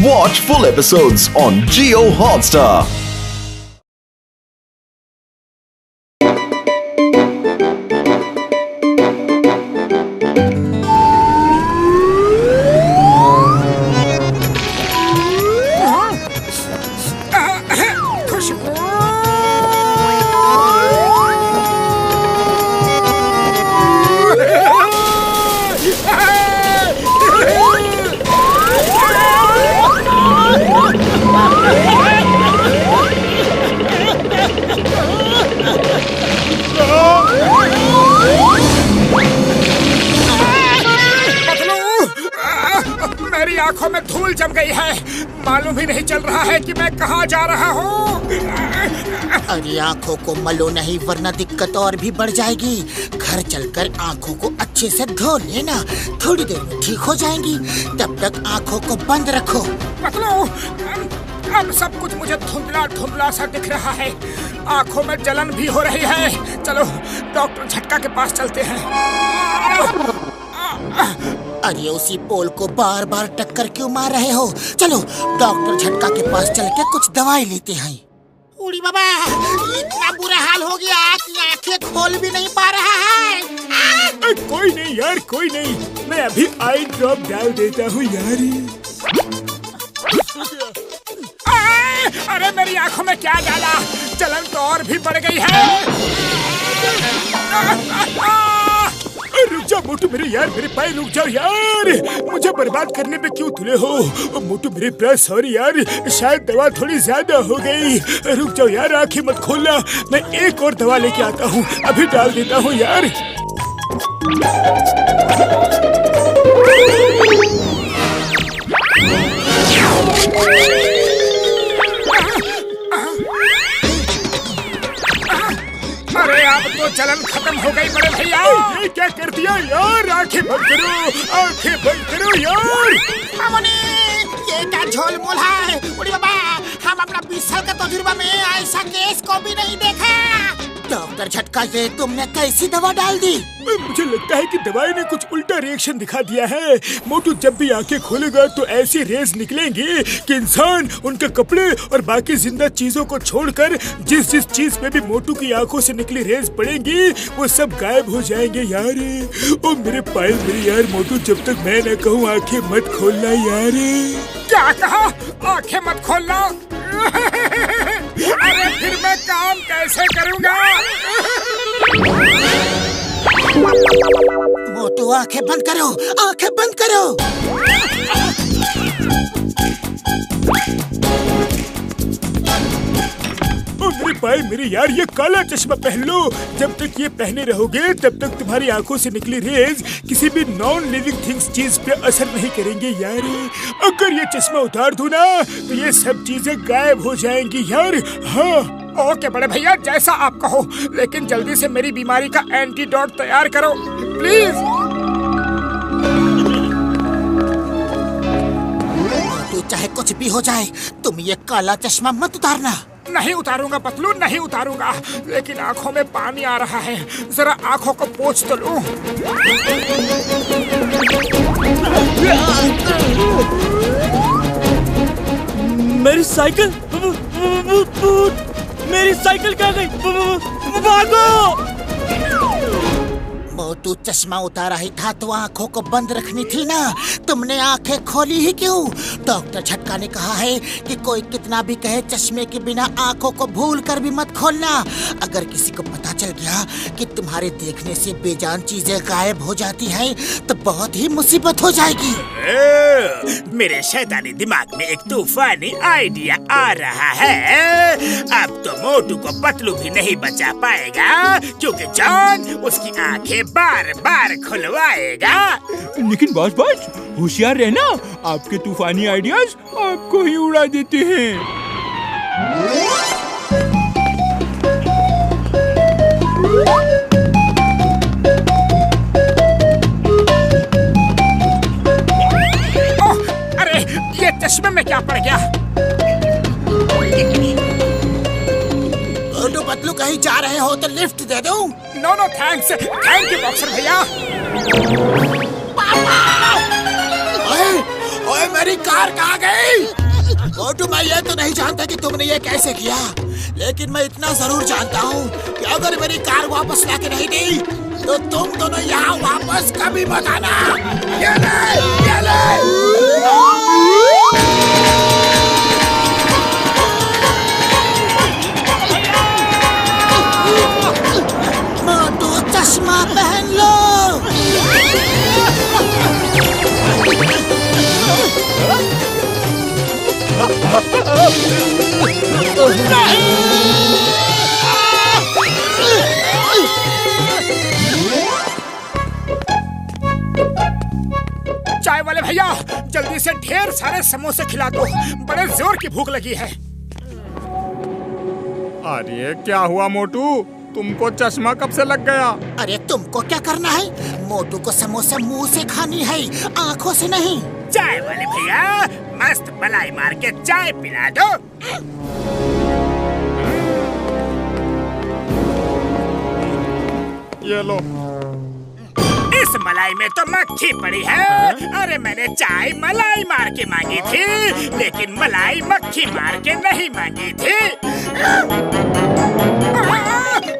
Watch full episodes on Jio Hotstar. मेरी आंखों में धूल जम गई है, मालूम ही नहीं चल रहा है कि मैं कहाँ जा रहा हूँ। अरे आंखों को मलो नहीं वरना दिक्कत और भी बढ़ जाएगी। घर चलकर आंखों को अच्छे से धो लेना, थोड़ी देर में ठीक हो जाएंगी। तब तक आंखों को बंद रखो। पतलू, अब सब कुछ मुझे धुंधला धुंधला सा दिख रहा है, आंखों में जलन भी हो रही है। चलो डॉक्टर झटका के पास चलते हैं। अरे उसी पोल को बार बार टक्कर क्यों मार रहे हो? चलो डॉक्टर झटका के पास चल के कुछ दवाई लेते हैं। उड़ी बाबा, इतना बुरा हाल हो गया कि आंखें खोल भी नहीं पा रहा है। कोई नहीं यार, कोई नहीं, मैं अभी आई ड्रॉप डाल देता हूँ यार। अरे मेरी आंखों में क्या डाला, जलन तो और भी बढ़ गई है। रुक जाओ मोटू मेरे यार, मेरे पाए रुक जाओ यार, मुझे बर्बाद करने पे क्यों तुले हो? मोटू मेरे प्यार सॉरी यार, शायद दवा थोड़ी ज्यादा हो गई। रुक जाओ यार, आंखें मत खोलना, मैं एक और दवा लेके आता हूँ, अभी डाल देता हूँ यार। अरे अब तो जलन खत्म हो गई बड़े भैया। ये क्या कर दिया यार, आंखें बंद करो, आंखें बंद करो यार। ये क्या झोल मोल है? उड़ी बाबा, हम अपना 20 साल का तजुर्बा में ऐसा केस को भी नहीं देखा। डॉक्टर झटका, ये तुमने कैसी दवा डाल दी? मुझे लगता है कि दवाई ने कुछ उल्टा रिएक्शन दिखा दिया है। मोटू जब भी आंखें खोलेगा तो ऐसी रेज निकलेंगी कि इंसान, उनके कपड़े और बाकी जिंदा चीजों को छोड़कर जिस जिस चीज पे भी मोटू की आंखों से निकली रेज पड़ेंगी वो सब गायब हो जाएंगे यार। ओ मेरे पायल मेरे यार, मोटू जब तक मैं न कहूँ आंखें मत खोलना यार। क्या कहा? आंखें मत खोलना? अरे फिर मैं काम कैसे करूँगा? मोटू आंखें बंद करो, आंखें बंद करो। मेरे भाई मेरे यार, ये काला चश्मा पहन लो। जब तक ये पहने रहोगे तब तक तुम्हारी आंखों से निकली रेज किसी भी नॉन लिविंग थिंग्स चीज पे असर नहीं करेंगे यार। अगर ये चश्मा उतार दूं ना तो ये सब चीजें गायब हो जाएंगी यार। हाँ ओके बड़े भैया, जैसा आप कहो, लेकिन जल्दी से मेरी बीमारी का एंटीडोट तैयार करो प्लीज। मोटू चाहे कुछ भी हो जाए, तुम ये काला चश्मा मत उतारना। नहीं उतारूंगा पतलू, नहीं उतारूंगा, लेकिन आंखों में पानी आ रहा है, जरा आंखों को पोंछ तो लूं। मेरी साइकिल, मेरी साइकिल कहाँ गई? भागो! मोटू चश्मा उतारा ही था तो आंखों को बंद रखनी थी ना, तुमने आंखें खोली ही क्यों? डॉक्टर झटका ने कहा है कि कोई कितना भी कहे चश्मे के बिना आंखों को भूल कर भी मत खोलना। अगर किसी को पता चल गया कि तुम्हारे देखने से बेजान चीजें गायब हो जाती हैं तो बहुत ही मुसीबत हो जाएगी। मेरे शैतानी दिमाग में एक तूफानी आइडिया आ रहा है। अब तो मोटू को पतलू भी नहीं बचा पाएगा क्योंकि जॉन उसकी आंखें बार बार खुलवाएगा। लेकिन बॉस होशियार रहना, आपके तूफानी आइडियाज आपको ही उड़ा देते हैं। अरे ये चश्मे में क्या पड़ गया? मोटू पतलू कहीं जा रहे हो तो लिफ्ट दे दूं? No thanks, thank you boxer भैया। ओए मेरी कार कहाँ गई? मोटू, मैं ये तो नहीं जानता कि तुमने ये कैसे किया, लेकिन मैं इतना जरूर जानता हूँ कि अगर मेरी कार वापस लाके नहीं दी तो तुम दोनों यहाँ वापस कभी मत आना। ये ले। मोटू, चश्मा पहन लो। चाय वाले भैया, जल्दी से ढेर सारे समोसे खिला दो, बड़े जोर की भूख लगी है। अरे क्या हुआ मोटू, तुमको चश्मा कब से लग गया? अरे तुमको क्या करना है? मोटू को समोसे मुंह से खानी है, आंखों से नहीं। चाय वाले भैया, मस्त मलाई मार के चाय पिला दो। ये लो। इस मलाई में तो मक्खी पड़ी है। अरे मैंने चाय मलाई मार के मांगी थी, लेकिन मलाई मक्खी मार के नहीं मांगी थी।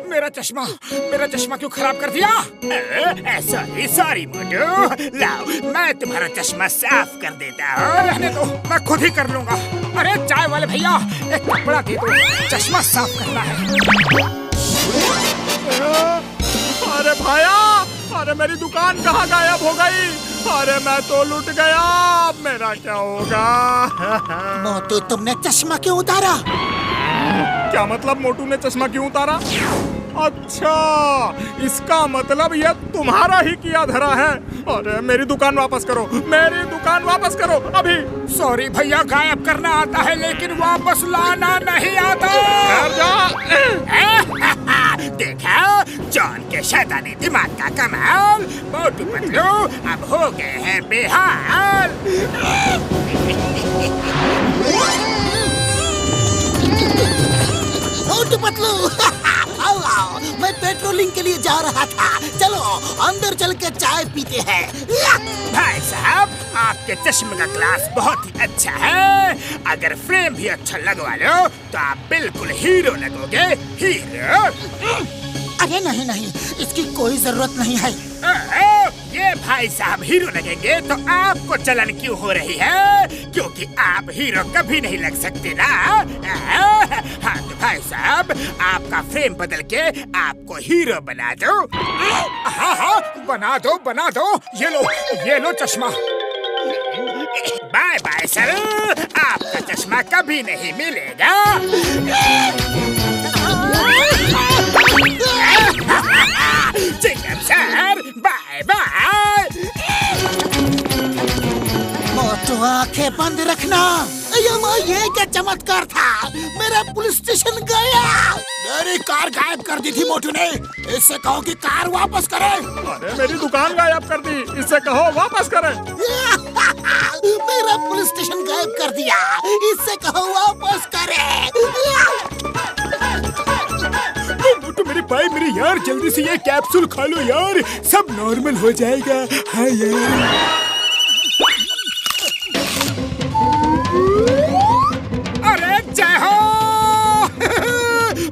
मेरा चश्मा क्यों खराब कर दिया? सॉरी मोटू, लाओ मैं तुम्हारा चश्मा साफ कर देता हूँ। रहने दो, मैं खुद ही कर लूँगा। अरे चाय वाले भैया, एक कपड़ा दे दो, चश्मा साफ करना है। अरे भाया, अरे मेरी दुकान कहाँ गायब हो गई? अरे मैं तो लुट गया, मेरा क्या होगा? मोटू, तुमने चश्मा क्यों उतारा? क्या मतलब मोटू ने चश्मा क्यों उतारा? अच्छा, इसका मतलब ये तुम्हारा ही किया धरा है। अरे मेरी दुकान वापस करो, मेरी दुकान वापस करो अभी। सॉरी भैया, गायब करना आता है लेकिन वापस लाना नहीं आता। देखा जॉन के शैतानी दिमाग का कमाल। मोटू पतलू अब हो गए हैं बेहाल। मोटू पतलू, आओ, मैं पेट्रोलिंग के लिए जा रहा था। चलो अंदर चल के चाय पीते हैं। भाई साहब, आपके चश्मे का ग्लास बहुत ही अच्छा है। अगर फ्रेम भी अच्छा लगवा लो तो आप बिल्कुल हीरो लगोगे, हीरो। अरे नहीं, इसकी कोई जरूरत नहीं है। ये भाई साहब हीरो लगेंगे तो आपको जलन क्यों हो रही है? क्योंकि आप हीरो कभी नहीं लग सकते ना। हाँ तो भाई साहब, आपका फ्रेम बदल के आपको हीरो बना दो। हाँ, बना दो। ये लो चश्मा। बाय बाय सर, आपका चश्मा कभी नहीं मिलेगा। Chingam sir, bye bye. Motu, आंखें बंद रखना। ये क्या चमत्कार था, मेरा पुलिस स्टेशन गया। मेरी कार गायब कर दी थी मोटू ने, इससे कहो कि कार वापस करे। अरे मेरी दुकान गायब कर दी, इससे कहो वापस करे। मेरा पुलिस स्टेशन गायब कर दिया, इससे कहो वापस करे। मोटू मेरे भाई, मेरे यार, जल्दी से ये कैप्सूल खा लो यार, सब नॉर्मल हो जाएगा। हाँ यार। अरे जय हो।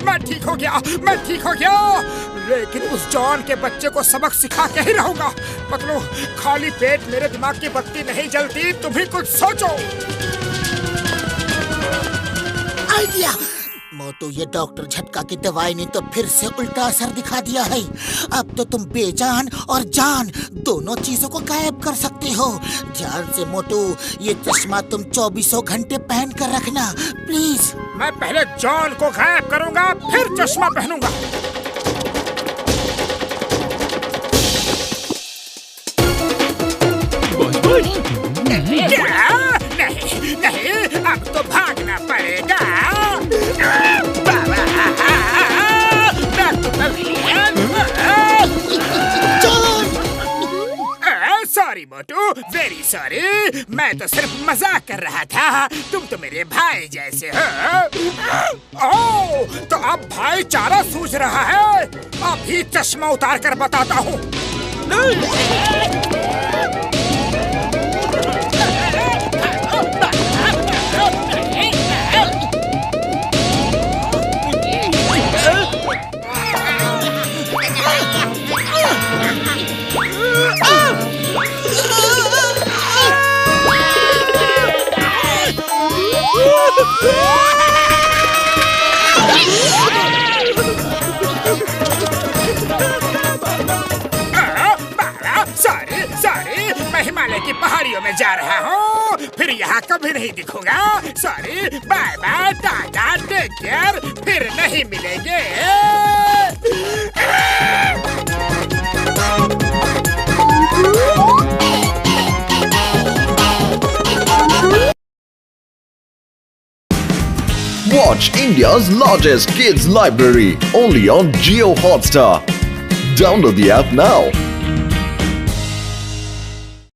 मैं ठीक हो गया, लेकिन उस जॉन के बच्चे को सबक सिखा के ही रहूंगा। पतलू, खाली पेट मेरे दिमाग की बत्ती नहीं जलती, तुम भी कुछ सोचो। आइडिया। मोटू, ये डॉक्टर झटका की दवाई ने तो फिर से उल्टा असर दिखा दिया है। अब तो तुम बेजान और जान दोनों चीजों को गायब कर सकते हो। ध्यान से मोटू, ये चश्मा तुम 24 घंटे पहन कर रखना प्लीज। मैं पहले जॉन को गायब करूंगा, फिर चश्मा पहनूंगा। नहीं, अब तो भागना पड़ेगा। सॉरी मोटू, वेरी सॉरी। मैं तो सिर्फ मजाक कर रहा था, तुम तो मेरे भाई जैसे हो। ओह, तो अब भाईचारा सूझ रहा है। अभी चश्मा उतार कर बताता हूँ। पहाड़ियों में जा रहा हूँ, फिर यहाँ कभी नहीं दिखूंगा। Sorry, bye bye, tata, take care, फिर नहीं मिलेंगे। Watch India's largest kids library only on Jio Hotstar. Download the app now.